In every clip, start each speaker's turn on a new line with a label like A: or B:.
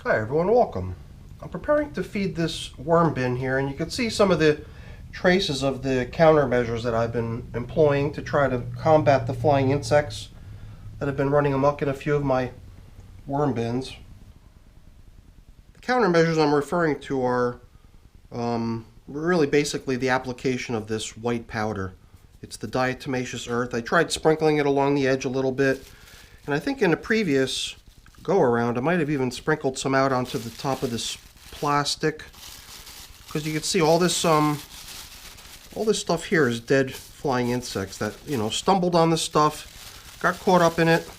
A: Hi everyone, welcome. I'm preparing to feed this worm bin here, and you can see some of the traces of the countermeasures that I've been employing to try to combat the flying insects that have been running amok in a few of my worm bins. The countermeasures I'm referring to are really basically the application of this white powder. It's the diatomaceous earth. I tried sprinkling it along the edge a little bit, and I think in a previous go around I might have even sprinkled some out onto the top of this plastic, because you can see all this stuff here is dead flying insects that, you know, stumbled on this stuff, got caught up in it,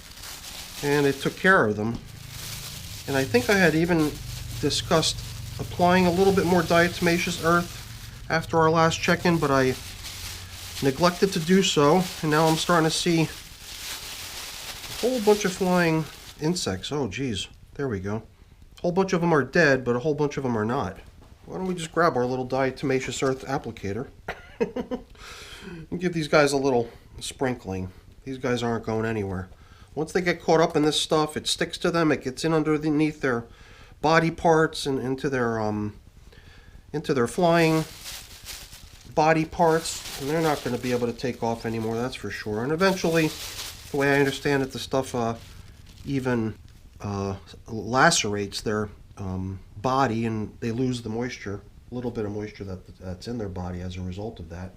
A: and it took care of them. And I think I had even discussed applying a little bit more diatomaceous earth after our last check-in, but I neglected to do so, and now I'm starting to see a whole bunch of flying insects. Oh geez, there we go. A whole bunch of them are dead, but a whole bunch of them are not. Why don't we just grab our little diatomaceous earth applicator and give these guys a little sprinkling. These guys aren't going anywhere. Once they get caught up in this stuff, it sticks to them, it gets in underneath their body parts and into their flying body parts, and they're not going to be able to take off anymore, that's for sure. And eventually, the way I understand it, the stuff even lacerates their body, and they lose the moisture, a little bit of moisture that's in their body as a result of that.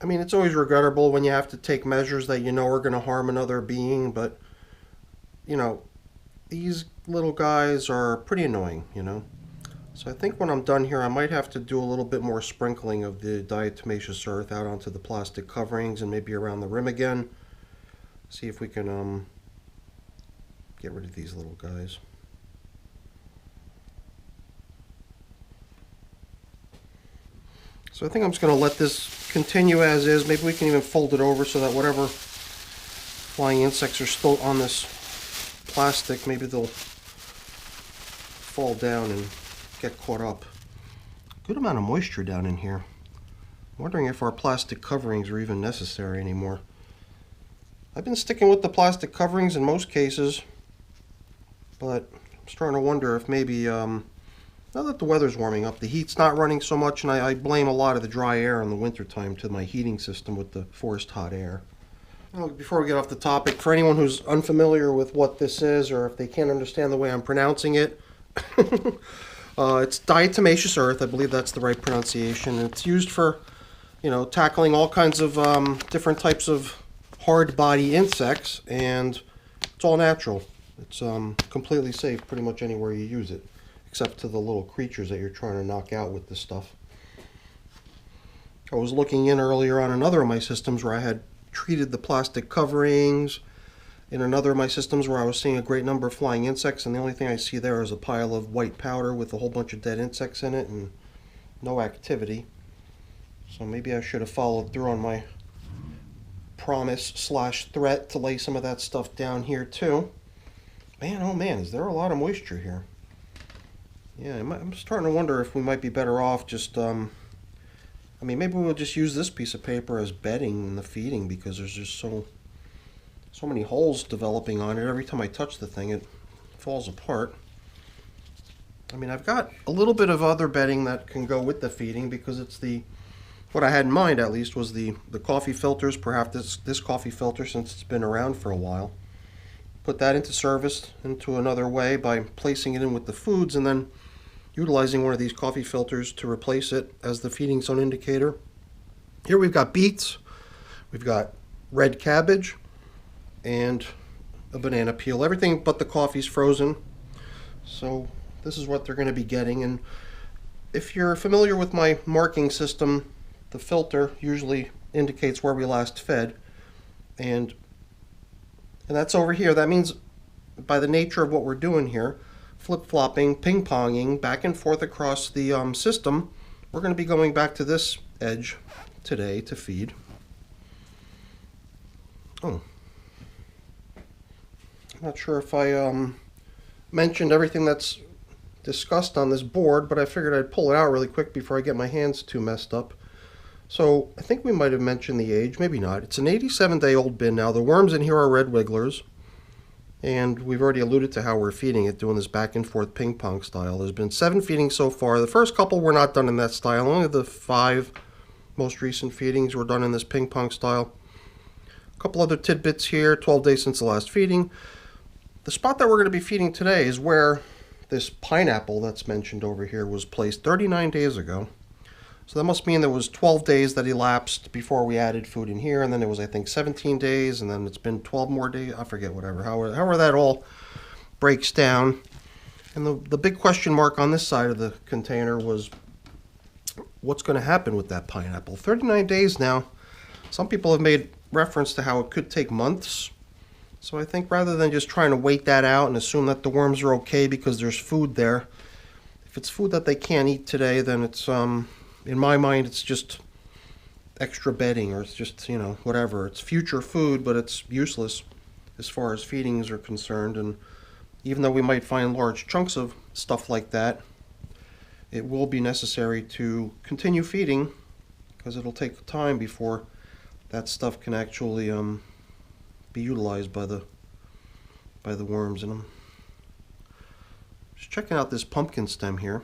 A: I mean, it's always regrettable when you have to take measures that you know are going to harm another being, but, you know, these little guys are pretty annoying, you know. So I think when I'm done here, I might have to do a little bit more sprinkling of the diatomaceous earth out onto the plastic coverings and maybe around the rim again. See if we can get rid of these little guys. So I think I'm just going to let this continue as is. Maybe we can even fold it over so that whatever flying insects are still on this plastic, maybe they'll fall down and get caught up. Good amount of moisture down in here. I'm wondering if our plastic coverings are even necessary anymore. I've been sticking with the plastic coverings in most cases, but I'm starting to wonder if maybe now that the weather's warming up, the heat's not running so much, and I blame a lot of the dry air in the wintertime to my heating system with the forced hot air. Now, before we get off the topic, for anyone who's unfamiliar with what this is, or if they can't understand the way I'm pronouncing it, it's diatomaceous earth. I believe that's the right pronunciation. It's used for, you know, tackling all kinds of different types of hard body insects, and it's all natural. It's completely safe pretty much anywhere you use it, except to the little creatures that you're trying to knock out with this stuff. I was looking in earlier on another of my systems where I had treated the plastic coverings, in another of my systems where I was seeing a great number of flying insects, and the only thing I see there is a pile of white powder with a whole bunch of dead insects in it and no activity. So maybe I should have followed through on my promise/threat to lay some of that stuff down here too. Man, oh man, is there a lot of moisture here. Yeah, I'm starting to wonder if we might be better off just, I mean, maybe we'll just use this piece of paper as bedding in the feeding, because there's just so many holes developing on it. Every time I touch the thing, it falls apart. I mean, I've got a little bit of other bedding that can go with the feeding, because it's what I had in mind at least was the coffee filters, perhaps this coffee filter, since it's been around for a while. Put that into service into another way by placing it in with the foods, and then utilizing one of these coffee filters to replace it as the feeding zone indicator. Here we've got beets, we've got red cabbage, and a banana peel. Everything but the coffee's frozen, so this is what they're going to be getting. And if you're familiar with my marking system, the filter usually indicates where we last fed, and that's over here. That means, by the nature of what we're doing here, flip-flopping, ping-ponging back and forth across the system, we're going to be going back to this edge today to feed. Oh, I'm not sure if I mentioned everything that's discussed on this board, but I figured I'd pull it out really quick before I get my hands too messed up. So I think we might have mentioned the age, maybe not. It's an 87-day-old bin now. The worms in here are red wigglers, and we've already alluded to how we're feeding it, doing this back and forth ping pong style. There's been 7 feedings so far. The first couple were not done in that style. Only the 5 most recent feedings were done in this ping pong style. A couple other tidbits here, 12 days since the last feeding. The spot that we're going to be feeding today is where this pineapple that's mentioned over here was placed 39 days ago. So that must mean there was 12 days that elapsed before we added food in here, and then it was, I think, 17 days, and then it's been 12 more days. I forget, whatever. However that all breaks down. And the big question mark on this side of the container was what's going to happen with that pineapple. 39 days now. Some people have made reference to how it could take months. So I think rather than just trying to wait that out and assume that the worms are okay because there's food there, if it's food that they can't eat today, then it's, in my mind, it's just extra bedding, or it's just, you know, whatever. It's future food, but it's useless as far as feedings are concerned. And even though we might find large chunks of stuff like that, it will be necessary to continue feeding because it'll take time before that stuff can actually be utilized by the worms in them. Just checking out this pumpkin stem here.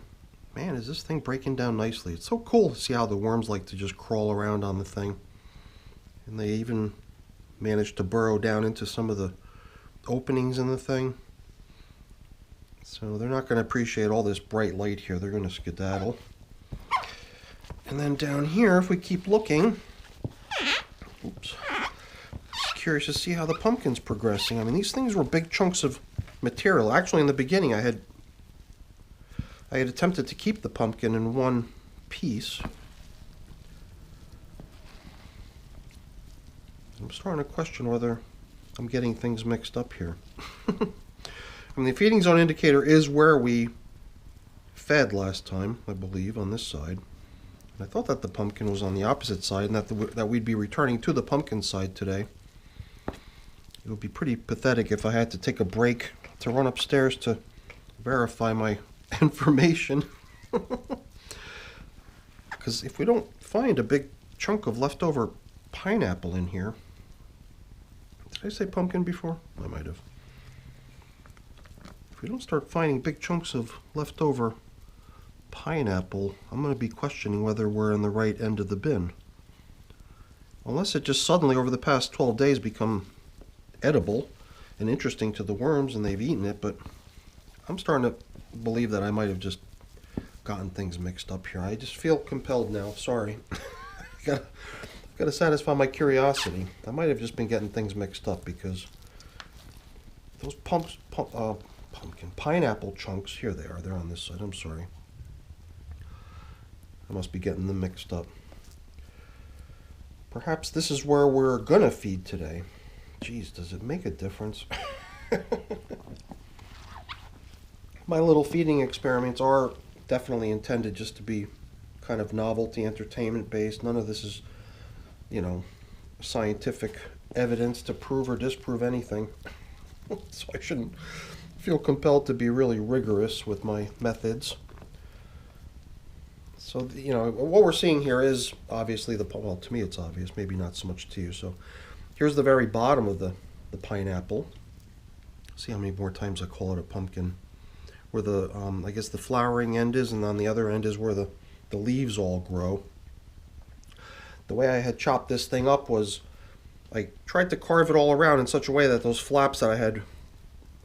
A: Man, is this thing breaking down nicely. It's so cool to see how the worms like to just crawl around on the thing. And they even managed to burrow down into some of the openings in the thing. So they're not going to appreciate all this bright light here. They're going to skedaddle. And then down here, if we keep looking, oops, just curious to see how the pumpkin's progressing. I mean, these things were big chunks of material. Actually, in the beginning, I had attempted to keep the pumpkin in one piece. I'm starting to question whether I'm getting things mixed up here. I mean, the feeding zone indicator is where we fed last time, I believe, on this side. And I thought that the pumpkin was on the opposite side and that we'd be returning to the pumpkin side today. It would be pretty pathetic if I had to take a break to run upstairs to verify my information. Because if we don't find a big chunk of leftover pineapple in here... Did I say pumpkin before? I might have. If we don't start finding big chunks of leftover pineapple, I'm going to be questioning whether we're in the right end of the bin. Unless it just suddenly over the past 12 days become edible and interesting to the worms and they've eaten it, but I'm starting to believe that I might have just gotten things mixed up here. I just feel compelled now. Sorry. Gotta satisfy my curiosity. I might have just been getting things mixed up because those pineapple chunks, here they are. They're on this side. I'm sorry. I must be getting them mixed up. Perhaps this is where we're gonna feed today. Jeez, does it make a difference? My little feeding experiments are definitely intended just to be kind of novelty, entertainment based. None of this is, you know, scientific evidence to prove or disprove anything. So I shouldn't feel compelled to be really rigorous with my methods. So, you know, what we're seeing here is obviously well, to me it's obvious, maybe not so much to you. So here's the very bottom of the pineapple. See how many more times I call it a pumpkin. Where the, I guess the flowering end is, and on the other end is where the leaves all grow. The way I had chopped this thing up was I tried to carve it all around in such a way that those flaps that I had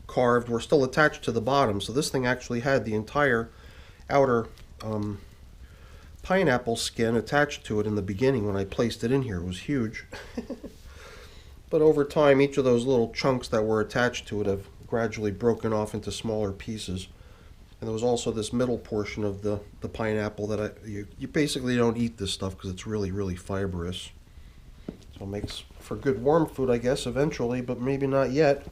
A: carved were still attached to the bottom. So this thing actually had the entire outer pineapple skin attached to it in the beginning when I placed it in here. It was huge. But over time, each of those little chunks that were attached to it have gradually broken off into smaller pieces. And there was also this middle portion of the pineapple that you basically don't eat this stuff because it's really, really fibrous. So it makes for good worm food, I guess, eventually, but maybe not yet.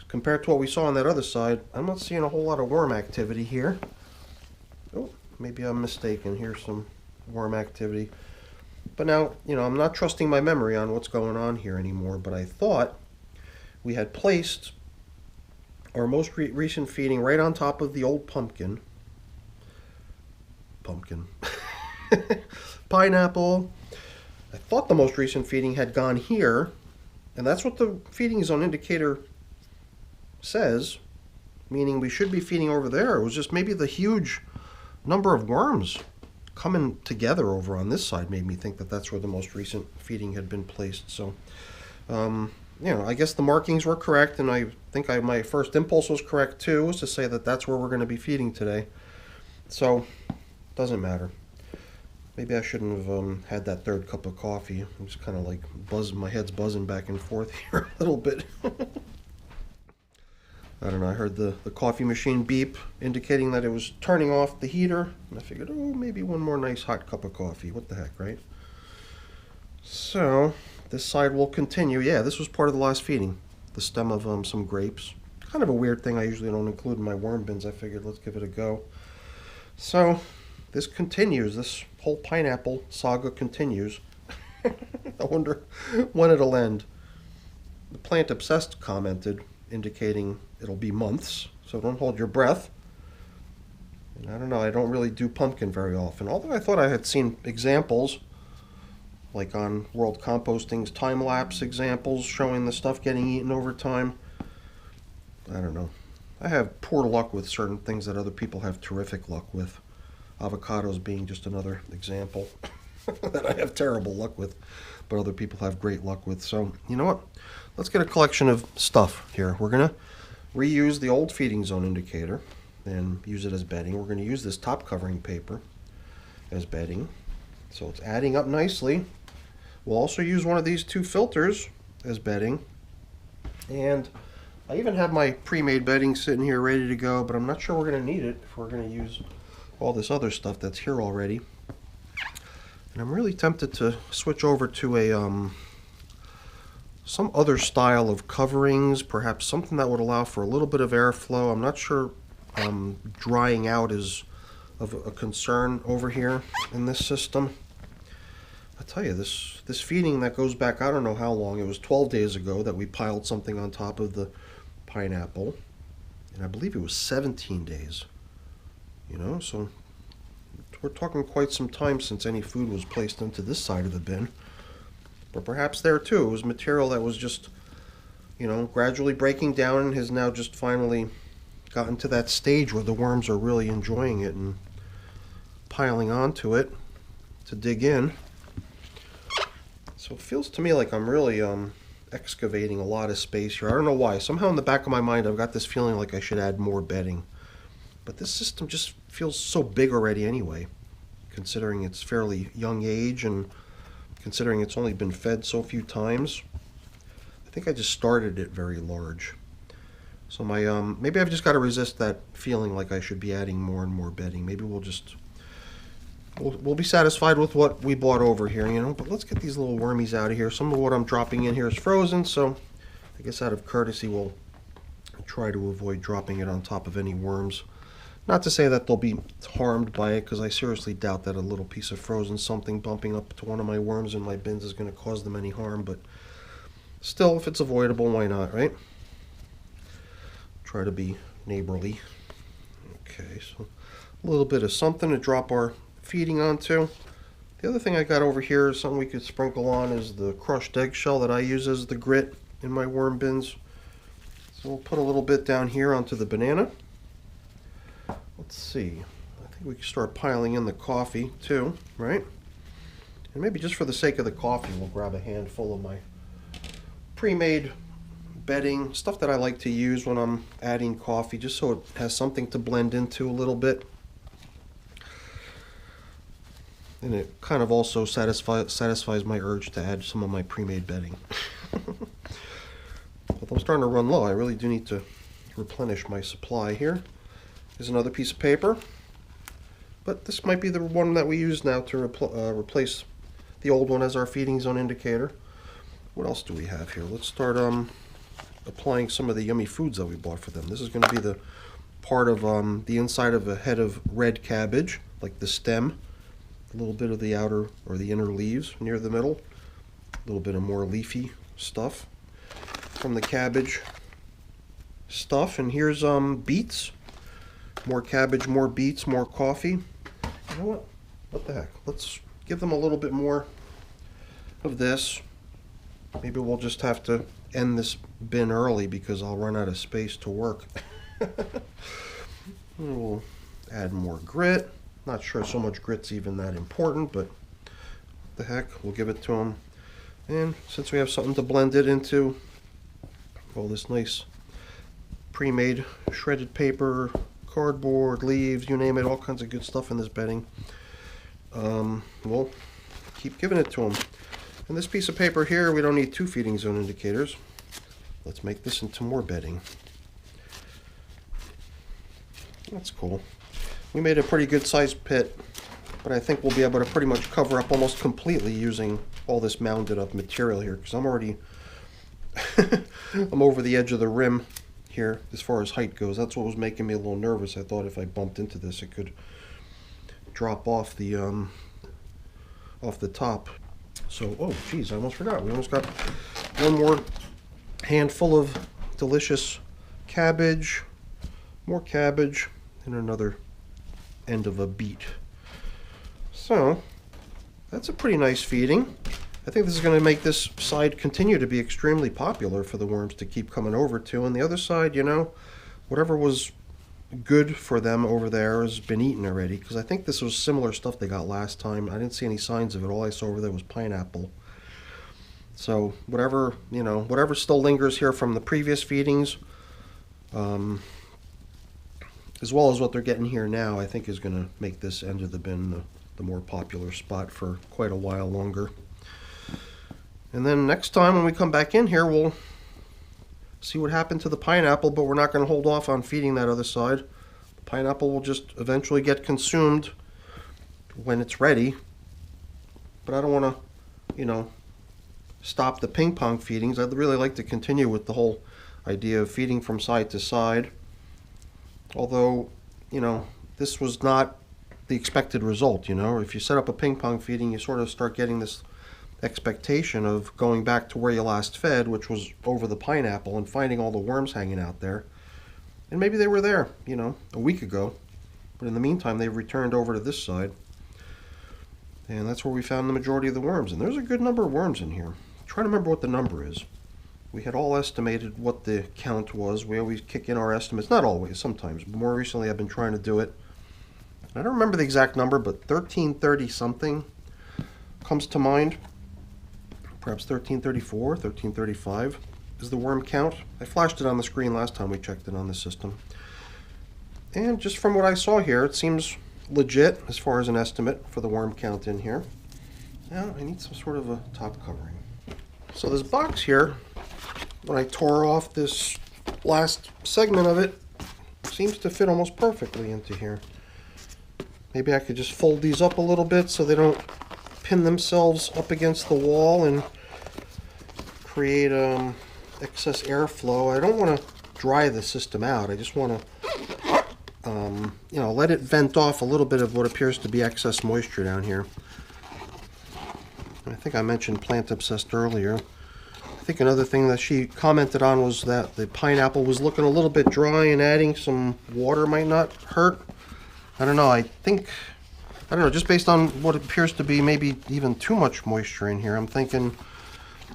A: Compared to what we saw on that other side, I'm not seeing a whole lot of worm activity here. Oh, maybe I'm mistaken. Here's some worm activity. But now, you know, I'm not trusting my memory on what's going on here anymore, but I thought we had placed our most recent feeding right on top of the old pumpkin. pineapple. I thought the most recent feeding had gone here, and that's what the feeding zone indicator says, meaning we should be feeding over there. It was just maybe the huge number of worms coming together over on this side made me think that that's where the most recent feeding had been placed. So, you know, I guess the markings were correct, and I think my first impulse was correct too, was to say that that's where we're going to be feeding today. So, doesn't matter. Maybe I shouldn't have had that third cup of coffee. I'm just kind of like buzzing, my head's buzzing back and forth here a little bit. I don't know, I heard the coffee machine beep, indicating that it was turning off the heater, and I figured, oh, maybe one more nice hot cup of coffee. What the heck, right? So, this side will continue. Yeah, this was part of the last feeding. The stem of some grapes. Kind of a weird thing I usually don't include in my worm bins. I figured, let's give it a go. So, this continues. This whole pineapple saga continues. I wonder when it'll end. The Plant Obsessed commented, indicating it'll be months, so don't hold your breath. And I don't know, I don't really do pumpkin very often, although I thought I had seen examples, like on World Composting's time-lapse examples showing the stuff getting eaten over time. I don't know. I have poor luck with certain things that other people have terrific luck with. Avocados being just another example that I have terrible luck with, but other people have great luck with. So, you know what? Let's get a collection of stuff here. We're going to reuse the old feeding zone indicator and use it as bedding. We're going to use this top covering paper as bedding. So it's adding up nicely. We'll also use one of these two filters as bedding. And I even have my pre-made bedding sitting here ready to go, but I'm not sure we're going to need it if we're going to use all this other stuff that's here already. And I'm really tempted to switch over to a some other style of coverings, perhaps something that would allow for a little bit of airflow. I'm not sure drying out is of a concern over here in this system. I tell you, this feeding that goes back, I don't know how long, it was 12 days ago that we piled something on top of the pineapple, and I believe it was 17 days. You know, so we're talking quite some time since any food was placed into this side of the bin. But perhaps there too, it was material that was just, you know, gradually breaking down and has now just finally gotten to that stage where the worms are really enjoying it and piling onto it to dig in. So it feels to me like I'm really excavating a lot of space here. I don't know why. Somehow in the back of my mind I've got this feeling like I should add more bedding. But this system just feels so big already anyway, considering its fairly young age and considering it's only been fed so few times. I think I just started it very large. So my maybe I've just got to resist that feeling like I should be adding more and more bedding. Maybe we'll be satisfied with what we bought over here, you know. But let's get these little wormies out of here. Some of what I'm dropping in here is frozen, so I guess out of courtesy we'll try to avoid dropping it on top of any worms. Not to say that they'll be harmed by it, because I seriously doubt that a little piece of frozen something bumping up to one of my worms in my bins is going to cause them any harm, but still, if it's avoidable, why not, right? Try to be neighborly. Okay, so a little bit of something to drop our feeding onto. The other thing I got over here is something we could sprinkle on is the crushed eggshell that I use as the grit in my worm bins. So we'll put a little bit down here onto the banana. Let's see, I think we can start piling in the coffee too, right? And maybe just for the sake of the coffee, we'll grab a handful of my pre-made bedding, stuff that I like to use when I'm adding coffee, just so it has something to blend into a little bit. And it kind of also satisfies my urge to add some of my pre-made bedding. But I'm starting to run low. I really do need to replenish my supply here. Here's another piece of paper, but this might be the one that we use now to replace the old one as our feeding zone indicator. What else do we have here? Let's start applying some of the yummy foods that we bought for them. This is going to be the part of the inside of a head of red cabbage, like the stem, a little bit of the outer or the inner leaves near the middle, a little bit of more leafy stuff from the cabbage stuff, and here's beets. More cabbage, more beets, more coffee. You know what? What the heck? Let's give them a little bit more of this. Maybe we'll just have to end this bin early because I'll run out of space to work. We'll add more grit. Not sure so much grit's even that important, but the heck, we'll give it to them. And since we have something to blend it into, all this nice pre-made shredded paper, cardboard, leaves, you name it, all kinds of good stuff in this bedding. We'll keep giving it to them. And this piece of paper here, we don't need 2 feeding zone indicators. Let's make this into more bedding. That's cool. We made a pretty good sized pit, but I think we'll be able to pretty much cover up almost completely using all this mounded up material here, because I'm already I'm over the edge of the rim here as far as height goes. That's what was making me a little nervous. I thought if I bumped into this it could drop off the top. So, oh geez, I almost forgot. We almost got one more handful of delicious cabbage, more cabbage, and another end of a beet. So that's a pretty nice feeding. I think this is going to make this side continue to be extremely popular for the worms to keep coming over to. And the other side, you know, whatever was good for them over there has been eaten already, because I think this was similar stuff they got last time. I didn't see any signs of it. All I saw over there was pineapple. So whatever, you know, whatever still lingers here from the previous feedings, as well as what they're getting here now, I think is going to make this end of the bin the more popular spot for quite a while longer. And then next time when we come back in here, we'll see what happened to the pineapple, but we're not going to hold off on feeding that other side. The pineapple will just eventually get consumed when it's ready. But I don't want to, you know, stop the ping pong feedings. I'd really like to continue with the whole idea of feeding from side to side. Although, you know, this was not the expected result, you know. If you set up a ping pong feeding, you sort of start getting this expectation of going back to where you last fed, which was over the pineapple, and finding all the worms hanging out there. And maybe they were there, you know, a week ago, but in the meantime they've returned over to this side, and that's where we found the majority of the worms. And there's a good number of worms in here. I'm trying to remember what the number is. We had all estimated what the count was. We always kick in our estimates, not always, sometimes, but more recently I've been trying to do it. I don't remember the exact number, but 1330 something comes to mind. Perhaps 1334, 1335 is the worm count. I flashed it on the screen last time we checked it on the system. And just from what I saw here, it seems legit as far as an estimate for the worm count in here. Now I need some sort of a top covering. So this box here, when I tore off this last segment of it, seems to fit almost perfectly into here. Maybe I could just fold these up a little bit so they don't pin themselves up against the wall and create excess airflow. I don't want to dry the system out. I just want to, you know, let it vent off a little bit of what appears to be excess moisture down here. I think I mentioned Plant Obsessed earlier. I think another thing that she commented on was that the pineapple was looking a little bit dry, and adding some water might not hurt. I don't know. I don't know, just based on what appears to be maybe even too much moisture in here, I'm thinking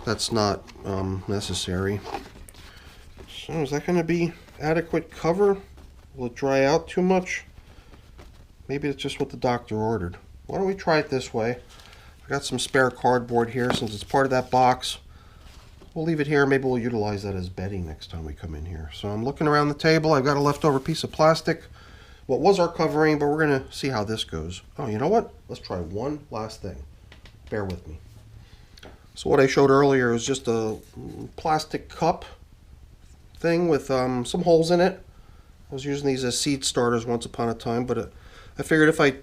A: that's not necessary. So is that going to be adequate cover? Will it dry out too much? Maybe it's just what the doctor ordered. Why don't we try it this way? I got some spare cardboard here since it's part of that box. We'll leave it here. Maybe we'll utilize that as bedding next time we come in here. So I'm looking around the table. I've got a leftover piece of plastic. What was our covering, but we're going to see how this goes. Oh, you know what? Let's try one last thing. Bear with me. So what I showed earlier is just a plastic cup thing with some holes in it. I was using these as seed starters once upon a time, but I figured if I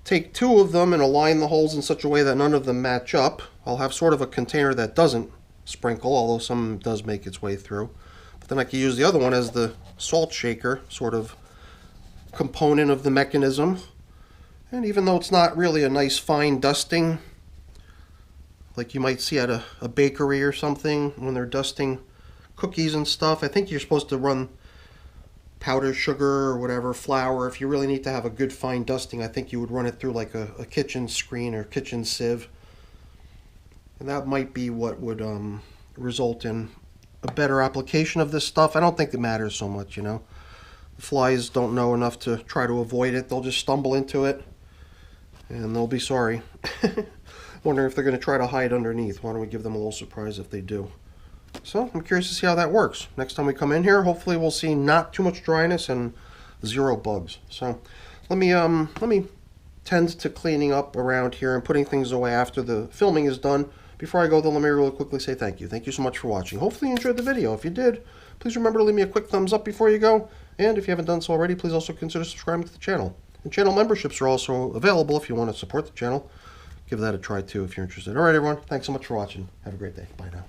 A: take 2 of them and align the holes in such a way that none of them match up, I'll have sort of a container that doesn't sprinkle, although some does make its way through. But then I can use the other one as the salt shaker sort of component of the mechanism. And even though it's not really a nice fine dusting like you might see at a bakery or something when they're dusting cookies and stuff, I think you're supposed to run powdered sugar or whatever, flour. If you really need to have a good fine dusting, I think you would run it through like a kitchen screen or kitchen sieve. And that might be what would result in a better application of this stuff. I don't think it matters so much, you know. The flies don't know enough to try to avoid it. They'll just stumble into it and they'll be sorry. Wondering if they're going to try to hide underneath. Why don't we give them a little surprise if they do? So I'm curious to see how that works. Next time we come in here, hopefully we'll see not too much dryness and 0 bugs. So let me tend to cleaning up around here and putting things away after the filming is done. Before I go, though, let me really quickly say thank you. Thank you so much for watching. Hopefully you enjoyed the video. If you did, please remember to leave me a quick thumbs up before you go. And if you haven't done so already, please also consider subscribing to the channel. And channel memberships are also available if you want to support the channel. Give that a try, too, if you're interested. All right, everyone. Thanks so much for watching. Have a great day. Bye now.